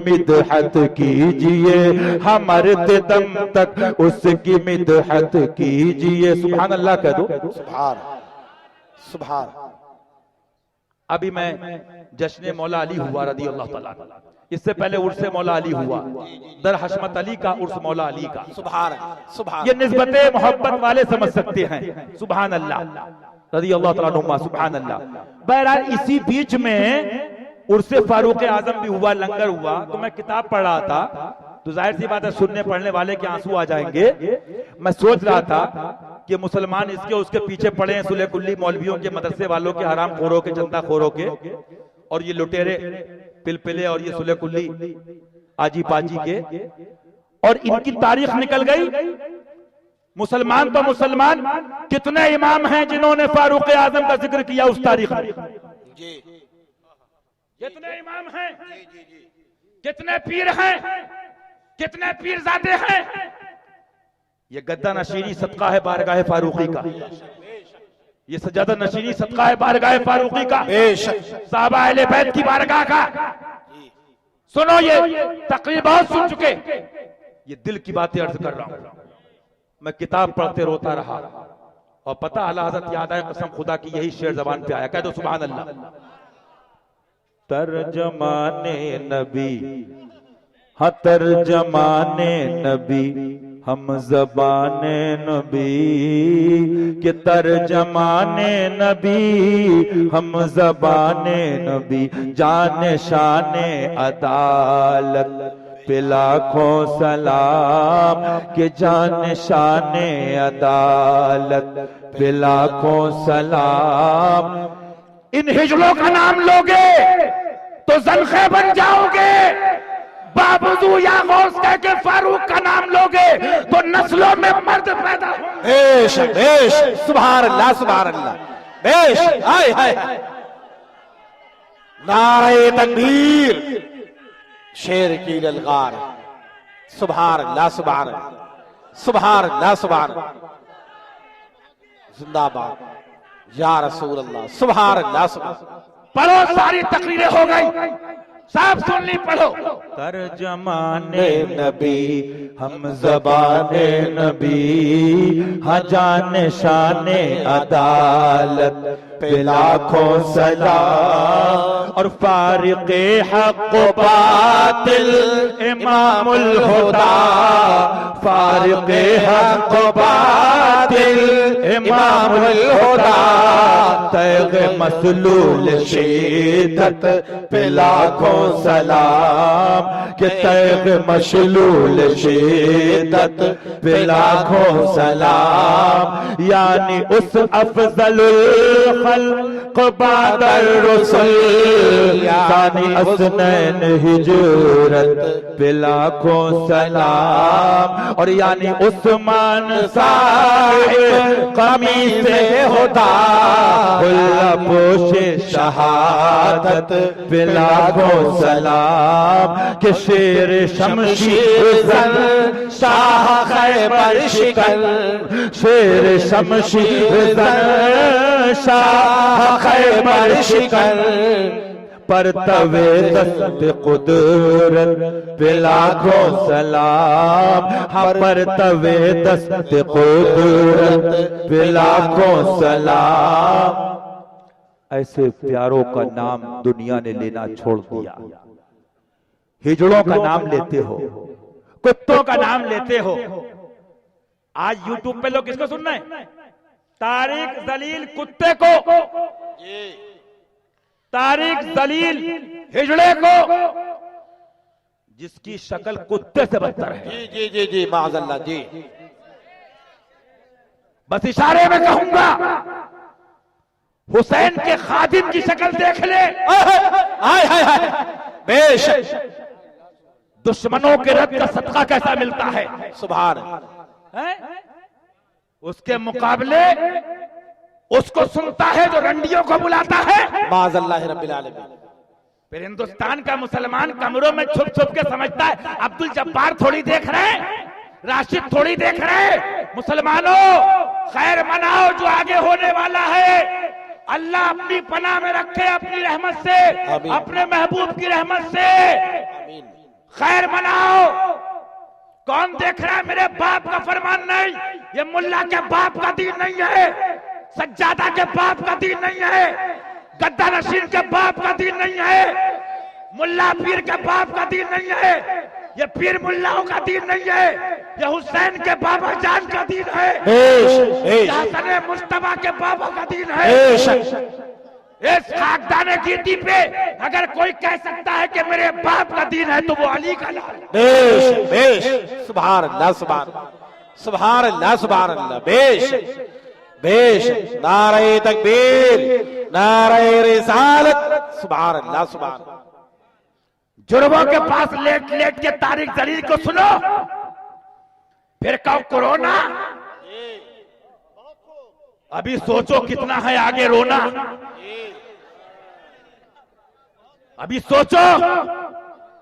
मिदहत कीजिए, हम मरते दम तक उसकी मिदहत कीजिए। सुभान अल्लाह कह दो। सुभान सुभान। अभी मैं जश्न मौला अली हुआ रदी अल्लाह तआला, इससे पहले उर्स मौला अली हुआ, दर हशमत अली का उर्स मौला अली का। सुभान सुभान। ये निस्बते मोहब्बत वाले समझ सकते हैं। सुभान अल्लाह रदी अल्लाह तआला अन्हुमा। सुभान अल्लाह। बहरहाल इसी बीच में उर्स फारूक आजम भी हुआ, लंगर हुआ। तो मैं किताब पढ़ रहा था, तो जाहिर सी बात है सुनने पढ़ने वाले के आंसू आ जाएंगे। मैं सोच रहा था कि मुसलमान इसके उसके पीछे पड़े हैं, सुलह कुल्ली मौलवियों के, मदरसे वालों के, हराम खोरों के, चंदा खोरों के, और ये लुटेरे पिलपिले और ये सुलह कुल्ली आजी पाजी के, और इनकी तारीख निकल गई। मुसलमान तो मुसलमान, कितने इमाम हैं जिन्होंने फारूक आजम का जिक्र किया उस तारीख में? कितने इमाम हैं, कितने पीर हैं, कितने पीरजादे हैं? ये गद्दा नशीनी सदका है बारगाह फारूकी का, ये सजादा नशीनी सदका है बारगाह फारूकी का, साहबा अहले बैत की बारगाह का। सुनो, ये तकरीर बहुत सुन चुके, ये दिल की बातें अर्ज कर रहा हूं। मैं किताब पढ़ते रोता रहा, और पता आला हज़रत याद आए, कसम खुदा की यही शेर जबान पे आया। कह दो सुभान अल्लाह। तर्जमाने नबी, हाँ तर्जमाने नबी, हम ज़बाने नबी के तर्जमाने नबी, हम ज़बाने नबी, जाने शाने अदालत पे लाखों सलाम के, जाने शाने अदालत पे लाखों सलाम। इन हिजलों का नाम लोगे तो ज़नख़े बन जाओगे, बाबूजू या गौस कह के फारूक का नाम लोगे तो नस्लों में मर्द पैदा होंगे। बेश बेश। सुभान अल्लाह सुभान अल्लाह। बेश। हाय हाय। नारे तकबीर, शेर की ललकार। सुभान अल्लाह सुभान अल्लाह सुभान अल्लाह सुभान। जिंदाबाद या रसूल अल्लाह। सुभान अल्लाह सुभान। पढ़ो, सारी तकरीरें हो गई, साफ सुन ली, पढ़ो। तर्जमाने नबी, हम ज़बाने नबी, हाँ जाने शाने अदालत पे लाखों सलाम। और फारिक़े हक़ बातिल इमामुल हुदा, फारिक़े हक़ बातिल इमामुल हुदा, तैग़ मसलूल शिद्दत पे लाखों सलाम के, तैग़ मसलूल शिद्दत पे लाखों सलाम। यानी उस अफ़ज़लुल ख़ल्क़ बादर रसूल, यानी असनैन हिजरत पे लाखों सलाम। और यानी उस्मान साहिब क़मीज़े हुदा, खुल्ला पोशे शहादत पे लाखों सलाम के, शेर शमशीर ज़न शाह खैबर शिकन, शेर शमशीर ज़न शाह खैबर शिकन, पर तवे दस्त कुदरत पे लाखों सलाम, हाँ पर तवे दस्त कुदरत पे लाखों सलाम। ऐसे प्यारों का नाम दुनिया ने लेना छोड़ दिया। हिजड़ों का नाम लेते हो, कुत्तों का नाम लेते हो। आज यूट्यूब पे लोग किसको सुन रहे हैं? तारिक जलील कुत्ते को, तारिक जलील हिजड़े को, जिसकी शक्ल कुत्ते से बदतर है। जी जी जी जी माज़अल्लाह जी। बस इशारे में कहूंगा, हुसैन के खादिम की शक्ल देख ले। हाय हाय हाय। बेश। दुश्मनों के रद का सदका कैसा मिलता है। सुभान है? उसके मुकाबले उसको सुनता है जो रंडियों को बुलाता है। माज़अल्लाह रब्बिल आलमीन। फिर हिंदुस्तान का मुसलमान कमरों में छुप छुप के समझता है अब्दुल जब्बार थोड़ी देख रहे, राशिद थोड़ी देख रहे। मुसलमानों, खैर मनाओ जो आगे होने वाला है। अल्लाह अपनी पनाह में रखे, अपनी रहमत से, अपने महबूब की रहमत से। खैर मनाओ। कौन देख रहा है? मेरे बाप का फरमान नहीं, ये मुल्ला के बाप का दीन नहीं है, सज्जादा के बाप का दीन नहीं है, गद्दा नशीन के बाप का दीन नहीं है, मुल्ला पीर के बाप का दीन नहीं है, ये पीर मुल्लाओं का दीन नहीं है, ये हुसैन के बाबा जान का दीन है, हसन मुस्तफा के बाबा का दीन है। इस खाकदाने गिट्टी पे अगर कोई कह सकता है कि मेरे बाप का दीन है तो वो अली का लाल। बेश बेश, सुभान अल्लाह, सुभान अल्लाह, सुभान अल्लाह। बेश बेश, नारे तकबीर, नारे रिसालत, सुभान अल्लाह, सुभान। जुर्मों के पास लेट लेट के तारीख दलील को सुनो, फिर कहो कोरोना। अभी सोचो कितना है आगे रोना, अभी सोचो,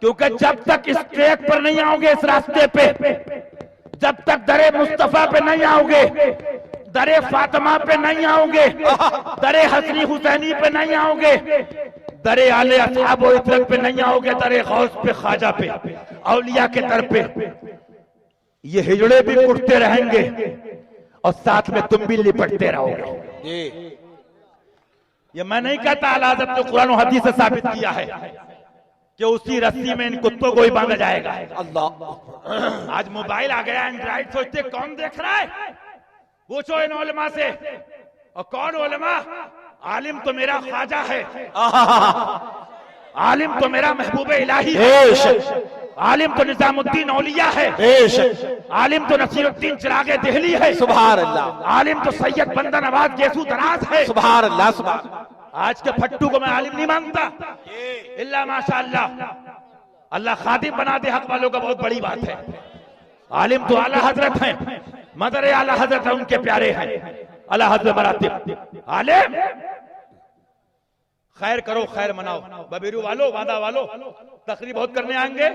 क्योंकि जब तक इस ट्रैक पर नहीं आओगे, इस रास्ते पे, जब तक दरे मुस्तफा पे नहीं आओगे, दरे फातिमा पे नहीं आओगे, दरे हसनी हुसैनी पे नहीं आओगे, दरे आले असहाब व इतरत पे नहीं आओगे, दरे गौस पे, ख्वाजा पे, औलिया के दर पे, ये हिजड़े भी कुटते रहेंगे और साथ में तुम भी लिपटते रहोगे। ये मैं नहीं कहता, आला हज़रत ने कुरान और हदीस से साबित किया है कि उसी रस्सी में इन कुत्तों को ही बांधा जाएगा। अल्लाह, आज मोबाइल आ गया, एंड्रॉइड, सोचते कौन देख रहा है? पूछो इन उलमा से। और कौन उलमा? आलिम तो मेरा ख्वाजा है, आलिम तो मेरा महबूब इलाही है, आलिम तो निजामुद्दीन औलिया है, आलिम तो नसीरुद्दीन चिरागे दिल्ली है, सुभान अल्लाह, आलिम तो सैयद बंदा नवाज गेसू दराज है, सुभान अल्लाह, सुभान। आज के फट्टू को मैं आलिम नहीं मानता, इल्ला माशाअल्लाह, अल्लाह खादिम बना दे हक वालों का, बहुत बड़ी बात है। आलिम तो आला हजरत हैं, मदर आला हजरत है, उनके प्यारे हैं, आला हजरत मरातिब आलिम। खैर करो, खैर मनाओ, बबीरू वालो, वादा वालो, तकरीर बहुत करने आएंगे,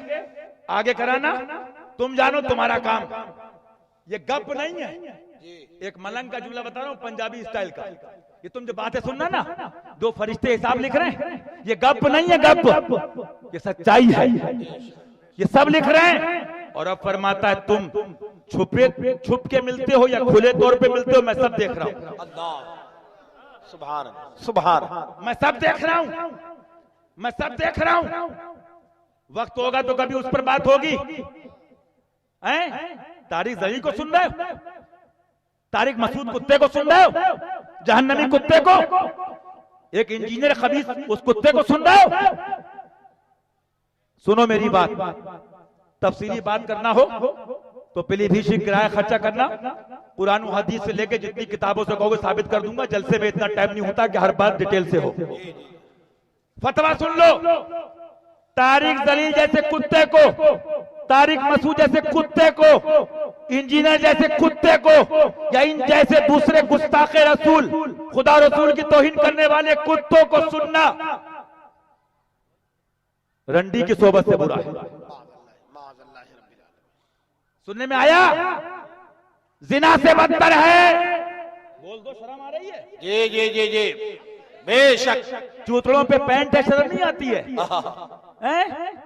आगे कराना, तुम जानो तुम्हारा काम। ये गप नहीं है, एक मलंग का जुमला बता रहा हूं पंजाबी स्टाइल का। ये तुम जो बातें सुनना ना, दो फरिश्ते हिसाब लिख रहे हैं, ये गप नहीं है, गप, ये सच्चाई है, ये सब लिख रहे हैं। और अब फरमाता है तुम छुप के मिलते हो या खुले तौर पे मिलते हो, मैं सब देख रहा हूं। अल्लाह, सुभान सुभान, मैं सब देख रहा हूं, मैं सब देख रहा हूं। वक्त होगा तो कभी उस पर बात होगी। तारिक जली को सुन रहे हो? तारिक मसूद कुत्ते को सुन रहे हो? जहन्नमी कुत्ते को, एक इंजीनियर खबीस, उस कुत्ते को सुन रहे हो? सुनो मेरी बात, तफसीली बात करना हो तो पीलीभीत किराया खर्चा करना, कुरान हदीस से लेके जितनी किताबों से कहोगे साबित कर दूंगा। जलसे में इतना टाइम नहीं होता कि हर बात डिटेल से हो। फतवा सुन लो, तारिक जलील जैसे कुत्ते को, तारिक मसूद जैसे कुत्ते को, इंजीनियर जैसे कुत्ते को, या इन जैसे दूसरे गुस्ताखे रसूल, खुदा रसूल की तौहीन करने वाले कुत्तों को सुनना रंडी की सोबत से बुरा है। सुनने में आया? जिना से बदतर है। बोल दो, शर्म आ रही है? जी जी जी जी, बेशक। चूतड़ों पे पैंट है, शर्म नहीं आती है?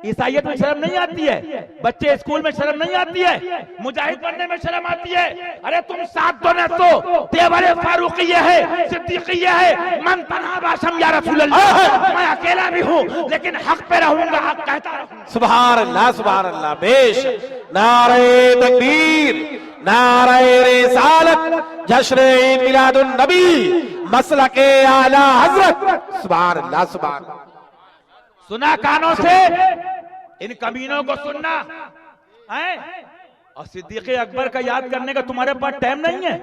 ईसाइयत में शर्म नहीं आती है? बच्चे स्कूल में शर्म नहीं आती है? मुजाहिद बनने में शर्म आती है? अरे तुम साथ दो न तो तेवरे फारूकिया है, सिद्दीकिया है, मन तन्हा बाशम या रसूल अल्लाह। मैं अकेला भी हूँ लेकिन हक पे रहूंगा, हक कहता रहूंगा। सुभान अल्लाह, सुभान अल्लाह। बेश, नारे तकबीर, नारे रिसालत, जश्न ईद मिलादुन नबी, मसलके आला हजरत, सुभान अल्लाह, सुभान। सुना कानों से, इन कमीनों को सुनना है। और सिद्दीक़ अकबर का याद करने का तुम्हारे पास टाइम नहीं है?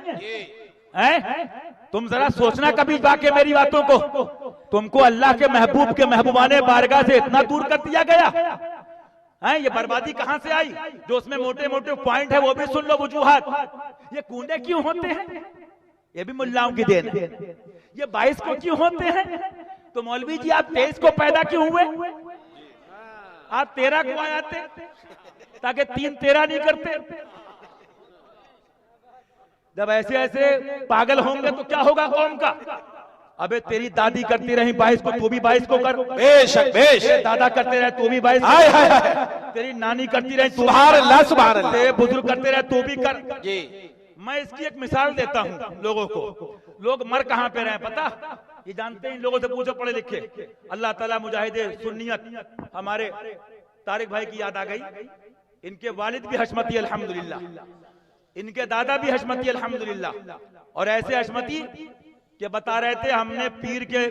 तुम जरा सोचना कभी जाके मेरी बातों को। तुमको अल्लाह के महबूब के महबूबाने बारगाह से इतना दूर कर दिया गया है। ये बर्बादी कहां से आई? जो उसमें मोटे मोटे पॉइंट है वो भी सुन लो, वजूहात। ये कूदे क्यों होते हैं? ये भी मुल्लाओं की देन है। ये 22 को क्यों होते हैं? तो मौलवी जी आप 23 को पैदा क्यों हुए? आप 13 को आते ताकि 3 13 नहीं करते। जब ऐसे ऐसे पागल होंगे तो क्या होगा कौम का? अबे तेरी दादी करती रही 22 को, तू भी 22 को कर। बेशक बेशक, दादा करते रहे तू भी 22। तेरी नानी करती रही, सुभान अल्लाह, सुभान अल्लाह। तेरे बुजुर्ग करते रहे तो भी कर। जी। मैं इसकी एक मिसाल देता हूँ लोगों को। लोग मर कहाँ पे रहे पता? ये जानते हैं, इन लोगों से पूछो पढ़े लिखे। अल्लाह ताला मुजाहिदे सुन्नियत हमारे तारिक भाई की याद आ गई। इनके वालिद भी हशमती अल्हम्दुलिल्लाह, इनके दादा भी हशमती अल्हम्दुलिल्लाह, और ऐसे हशमती कि बता रहे थे हमने पीर के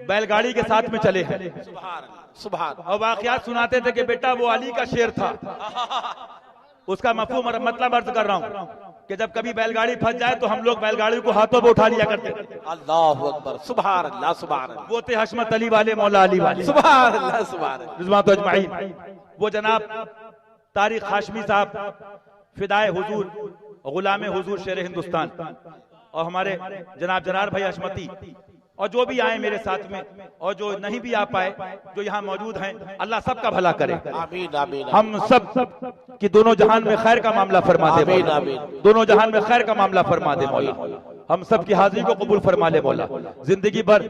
बैलगाड़ी के साथ में चले हैं। सुभान। और वाकयात सुनाते थे कि बेटा वो अली का शेर था। उसका मफहूम और मतलब अर्ज कर रहा हूँ कि जब कभी बैलगाड़ी फंस जाए तो हम लोग बैलगाड़ी को हाथों में उठा लिया करते थे। अल्लाह अकबर, सुभान अल्लाह, सुभान अल्लाह। वो थे हशमत अली वाले, मौला अली वाले, सुभान अल्लाह, सुभान अल्लाह। रिज़वान अजमाइन। वो जनाब तारिक हाशमी साहब फिदाए हुजूर, गुलाम हुजूर, शेर हिंदुस्तान, और हमारे जनाब जनार भाई हशमती, और जो भी आए मेरे साथ में, और जो नहीं भी आ पाए, जो यहाँ मौजूद हैं, अल्लाह सबका भला करे। आमीन आमीन। हम सब की दोनों जहान में खैर का मामला फरमा दे मौला। दोनों जहान में खैर का मामला फरमा दे मौला। हम सब की हाजिरी को कबूल फरमा ले मौला। जिंदगी भर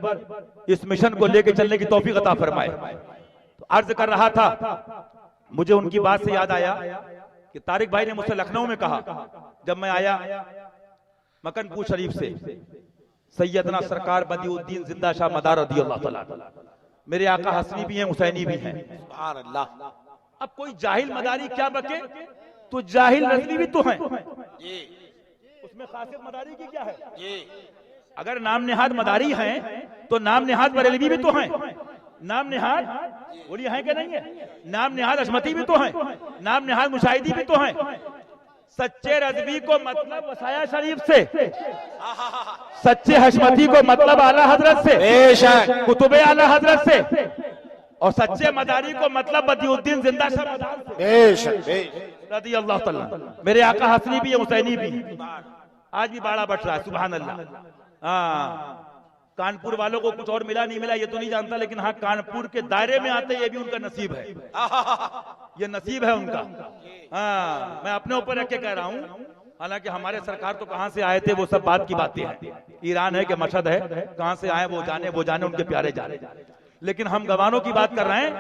इस मिशन को लेके चलने की तौफीक अता फरमाए। तो अर्ज कर रहा था, मुझे उनकी बात से याद आया कि तारिक भाई ने मुझसे लखनऊ में कहा, जब मैं आया मकनपुर शरीफ से, सैयदना सरकार बदिउद्दीन जिंदा शाह मदार रज़ियल्लाहु तआला, मेरे आका हसनी भी हैं, हुसैनी भी हैं। सुभान अल्लाह। अब कोई जाहिल मदारी क्या बके, तो जाहिल रज़वी भी तो हैं। उसमें खासियत मदारी की क्या है? अगर नाम निहाद मदारी हैं तो नाम निहाद बरेलवी भी तो हैं, नाम निहाद बोलिए हैं कि नहीं है, नाम निहाद हशमती भी तो हैं, नाम निहाद मुशाहिदी भी तो हैं। सच्चे रज़वी को मतलब वसाया शरीफ से, सच्चे हशमती को मतलब आला हजरत से, बेशक कुतुबे आला हजरत से, और सच्चे मदारी को मतलब बदिउद्दीन जिंदा शाह मदार से। बेशक रज़ी अल्लाह तआला। मेरे आका हसनी भी है, हुसैनी भी, आज भी बाड़ा बट रहा है, सुभान अल्लाह। हाँ, कानपुर वालों को कुछ और मिला नहीं मिला ये तो नहीं जानता, लेकिन हाँ कानपुर के दायरे में आते ये भी उनका नसीब है, ये नसीब है उनका। हाँ, मैं अपने ऊपर रख के कह रहा हूँ, हालांकि हमारे सरकार तो कहाँ से आए थे वो सब बात की बातें हैं, ईरान है कि मशहद है, कहाँ से आए वो जाने उनके प्यारे जाने। लेकिन हम गवानों की बात कर रहे हैं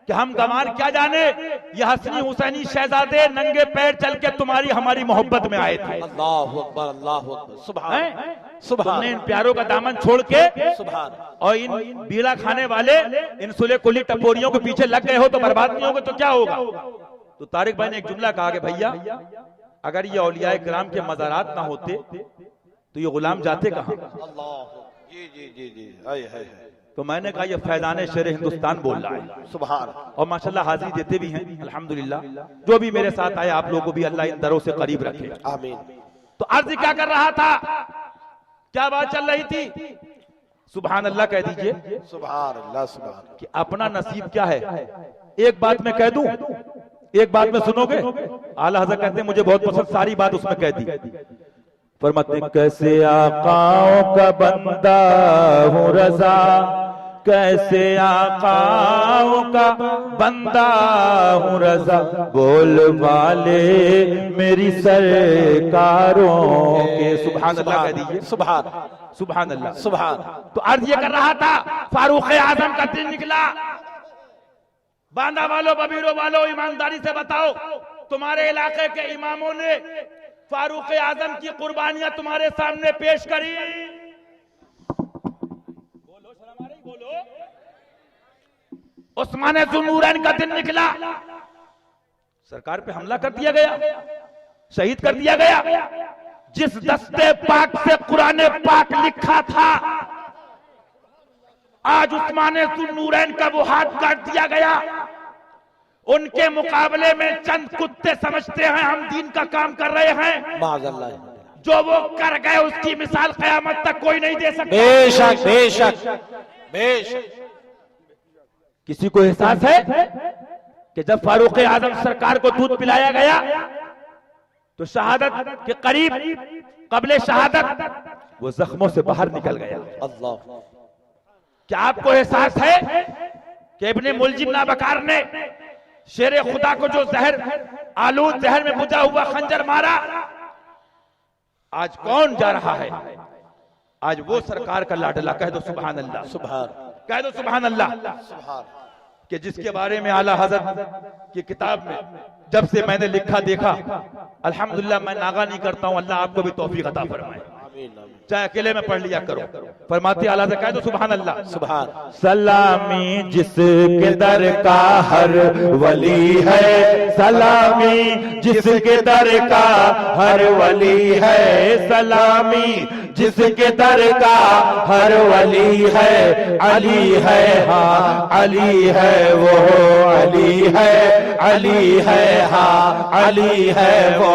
कि हम गवान क्या जाने, ये हसनी हुसैनी शहजादे नंगे पैर चल के तुम्हारी हमारी मोहब्बत में आए थे। अल्लाह अकबर, अल्लाह अकबर, सुभान सुभान। तुमने इन प्यारों का दामन छोड़ के सुभान, और इन बीड़ा खाने वाले इन सुले कुली टपोरियों के पीछे लग गए हो तो बर्बाद नहीं होगे तो क्या होगा? तो तारिक भाई ने एक जुमला कहा कि भैया अगर ये औलियाए किराम के मज़ारात ना होते तो ये गुलाम जाते कहाँ? अल्लाह, जी जी जी जी, हाय हाय। तो मैंने कहा ये फैजाने शेर हिंदुस्तान बोल रहा है, सुभान। और माशाल्लाह हाजिरी देते भी हैं अल्हम्दुलिल्लाह। जो भी मेरे साथ आए आप लोगों को भी अल्लाह इन दरों से करीब रखे, आमीन। तो अर्ज क्या कर रहा था, क्या बात चल रही थी? सुभान अल्लाह कह दीजिए, सुभान अल्लाह, सुभान। कि अपना नसीब क्या है। एक बात मैं कह दूं, एक बात में सुनोगे, आला हज़रत कहते हैं मुझे बहुत पसंद, सारी बात उसमें कह दी। फरमाते कैसे आकाओं का बंदा हूँ रजा, कैसे आकाओं का बंदा हूँ रजा, बोल वाले मेरी सरकारों के। सुभान अल्लाह कह दीजिए, सुभान सुभान अल्लाह, सुभान। तो अर्ज ये कर रहा था, फारूक आजम का दिन निकला। बांदा वालों, बबीरों वालों, ईमानदारी से बताओ, तुम्हारे इलाके के इमामों ने फारूक आजम की कुर्बानियां तुम्हारे सामने पेश करी? बोलो शर्म आ रही, बोलो। उस्मान ज़ुन्नूरैन का दिन निकला, सरकार पे हमला कर दिया गया, शहीद कर दिया गया। जिस दस्ते पाक से कुरान पाक लिखा था, आज उस्मान ज़ुन्नूरैन का वो हाथ काट दिया गया। उनके मुकाबले में चंद कुत्ते समझते हैं हम दीन का काम कर रहे हैं, माज़अल्लाह। जो वो कर गए उसकी मिसाल क़यामत तक कोई नहीं दे सकता। बेशक बेशक बेशक। किसी को एहसास है कि जब फारूक आजम सरकार को दूध पिलाया गया तो शहादत के करीब कबले शहादत वो जख्मों से बाहर निकल गया? अल्लाह। क्या आपको एहसास है कि इब्ने मुलजिम नाबकार ने शेर खुदा को जो जहर आलूद जहर में बुझा हुआ खंजर मारा, आज कौन जा रहा है? आज वो सरकार का लाडला। कह दो सुभान अल्लाह, सुभान, कह दो सुभान अल्लाह। सुभान। कि जिसके बारे में आला हज़रत की किताब में जब से मैंने लिखा देखा, अल्हम्दुलिल्लाह मैं नागा नहीं करता हूं, अल्लाह आपको भी तौफीक अता फरमाए, चाहे अकेले में पढ़ लिया करो। फरमाते आला से कह दो सुभान अल्लाह। सुभान। सलामी जिसके दर का हर वली है, सलामी जिसके दर का हर वली है, सलामी जिसके दर का हर वली है, अली है हाँ अली है वो, अली है अली है हाँ अली है वो,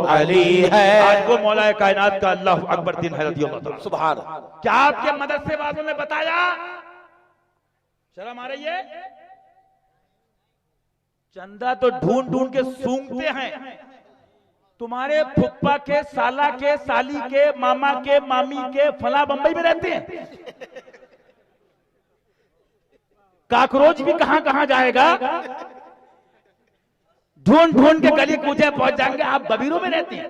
अली है। आज वो मौला कायनात का अल्लाह अकबर दिन है रज़ियल्लाहु ताला। सुभान। क्या आपके मदरसे वालों ने बताया? शर्म आ रही है? चंदा तो ढूंढ ढूंढ के सूंघते हैं, तुम्हारे फुप्पा के, साला के, साली के, मामा के, मामी के, फला बंबई में रहते हैं। काकरोच भी कहां कहां जाएगा, ढूंढ ढूंढ के गली कूचे पहुंच जाएंगे। आप बबीरों में रहती हैं।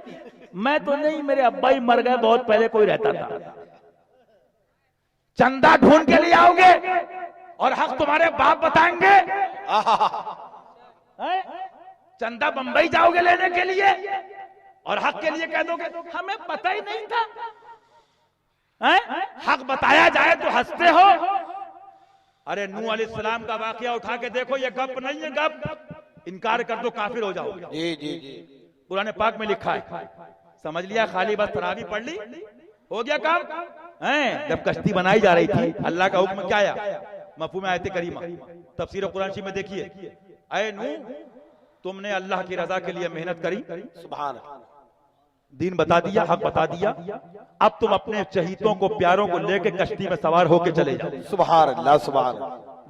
मैं तो नहीं, मेरे अब्बा ही मर गए, बहुत पहले कोई रहता था। चंदा ढूंढ के लिए आओगे और हक तुम्हारे बाप बताएंगे। चंदा बंबई जाओगे लेने के लिए और हक के लिए कह दोगे हमें पता ही नहीं था। हक बताया जाए तो हंसते हो। अरे नूह अलैहिस्सलाम का वाकया उठा के देखो, ये गप नहीं है, गप इनकार कर दो काफिर हो जाओगे। जी जी जी। कुरान पाक में लिखा है, समझ लिया, खाली बस तरावी पढ़ ली हो गया काम। जब कश्ती बनाई जा रही थी, अल्लाह का हुक्म क्या आया? मफ़हूम आयत करीमा तफसीर कुरान में देखिए, ऐ नूह तुमने अल्लाह की रजा के लिए मेहनत करी, सुभान, दीन बता दिया, हक बता दिया, अब तुम अपने चहीतों को, प्यारों को लेके कश्ती में सवार होके चले जाओ। सुभान अल्लाह, सुभान।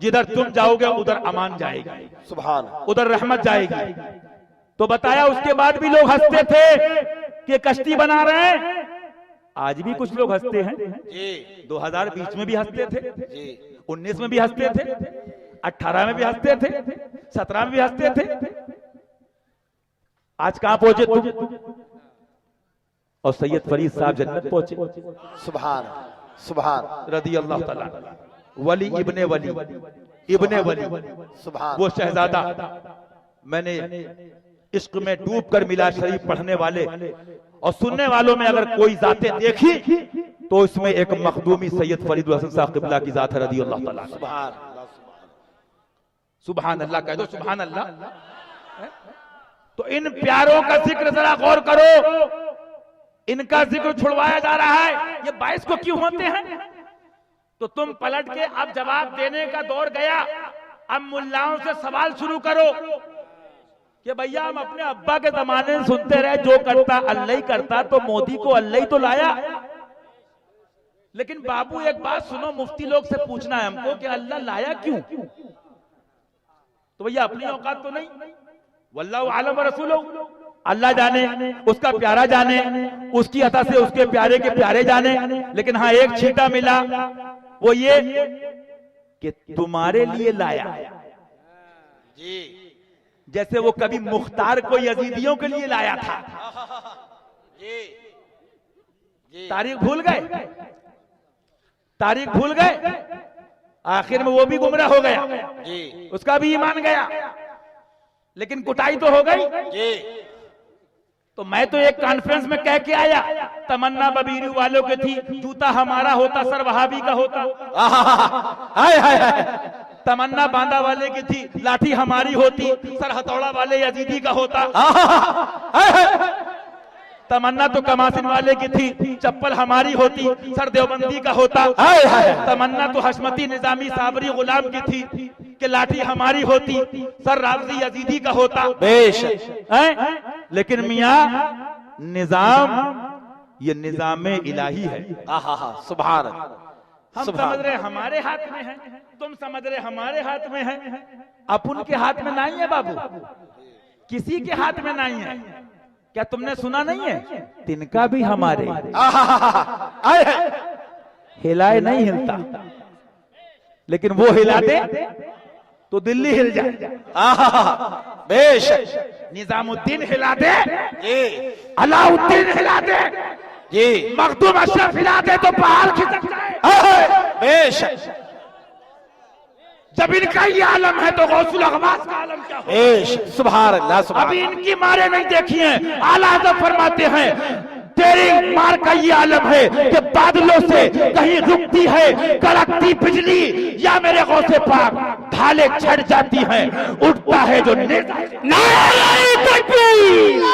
जिधर तुम जाओगे उधर अमान जाएगी, सुभान, उधर रहमत जाएगी। तो बताया, उसके बाद भी लोग हंसते थे कि कश्ती बना रहे हैं। आज भी कुछ लोग हंसते हैं जी। 2020 में भी हंसते थे जी, 19 में भी हंसते थे, 18 में भी हंसते थे, 17 में भी हंसते थे। आज कहां पहुंचे तुम? और सैयद फरीद साहब जन्नत पहुंचे। सुभान सुभान रज़ी अल्लाह ताला, वली इब्ने वली, इब्ने वली, सुभान। वो शहजादा। मैंने इश्क में डूब कर मिला शरीफ पढ़ने वाले और सुनने वालों में अगर कोई जातें देखी तो इसमें एक मखदूमी सैयद फरीद हसन साहब क़िबला की जात है रज़ी अल्लाह ताला। सुभान सुभान अल्लाह कह दो, सुभान अल्लाह। तो इन प्यारों का जिक्र जरा गौर करो, इनका जिक्र छुड़वाया जा रहा है। ये 22 को क्यों होते हैं? तो तुम पलट के अब जवाब देने का दौर गया। अब मुल्लाओं से सवाल शुरू करो कि भैया हम अपने अब्बा के जमाने में सुनते रहे, जो करता अल्लाह ही करता, तो मोदी को अल्लाह ही तो लाया। लेकिन बाबू एक बात सुनो, मुफ्ती लोग से पूछना है हमको कि अल्लाह लाया क्यों? तो भैया अपनी औकात तो नहीं, वल्लाहु आलम व रसूलुहु, अल्लाह जाने, उसका प्यारा जाने, उसकी अता से उसके प्यारे के प्यारे जाने। लेकिन हाँ एक छींटा मिला, वो ये कि तुम्हारे लिए लाया। जी। जैसे वो कभी मुख्तार को यजीदियों के लिए लाया था। जी जी। तारीख भूल गए, तारीख भूल गए, आखिर में वो भी गुमराह हो गया जी। उसका भी ईमान गया, लेकिन कुटाई तो हो गई जी। तो मैं तो एक कॉन्फ्रेंस में कह के आया, तमन्ना बबीरी वालों की थी, जूता हमारा होता सर वहाबी का होता। हाय हाय हाय। तमन्ना बांदा वाले की थी, लाठी हमारी होती, सर हथौड़ा वाले यजीदी का होता। तमन्ना तो कमासिन वाले की थी, चप्पल हमारी होती, सर देवबंदी का होता। तमन्ना तो हशमती निजामी साबरी गुलाम की थी कि लाठी हमारी होती, सर रावजी यजीदी का होता। बेशक। लेकिन मियां निजाम ये निजाम इलाही है। सुभान। हम समझ रहे हमारे हाथ में है, तुम समझ रहे हमारे हाथ में है। अपन के हाथ में नहीं है बाबू, किसी के हाथ में नहीं है। क्या तुमने सुना नहीं है? तिनका भी हमारे, हिलाए नहीं हिलता, लेकिन वो हिला दे तो दिल्ली हिल जाए। बेशक। निजामुद्दीन हिला दे जी। अलाउद्दीन हिला दे जी। मखदूम अशरफ हिला दे तो पहाड़ खिसक जाए। बेशक। जब इनका ये आलम है तो गौसुल अगवास का आलम क्या हो? सुभान अल्लाह सुभान अभी इनकी मारे नहीं देखिए, आला हज़रत फरमाते हैं तेरी मार का ये आलम है कि बादलों से कहीं रुकती है कड़कती बिजली, या मेरे गौसे पाक ढाले छड़ जाती हैं, उठता है जो नेज़ा। नारे तकबीर।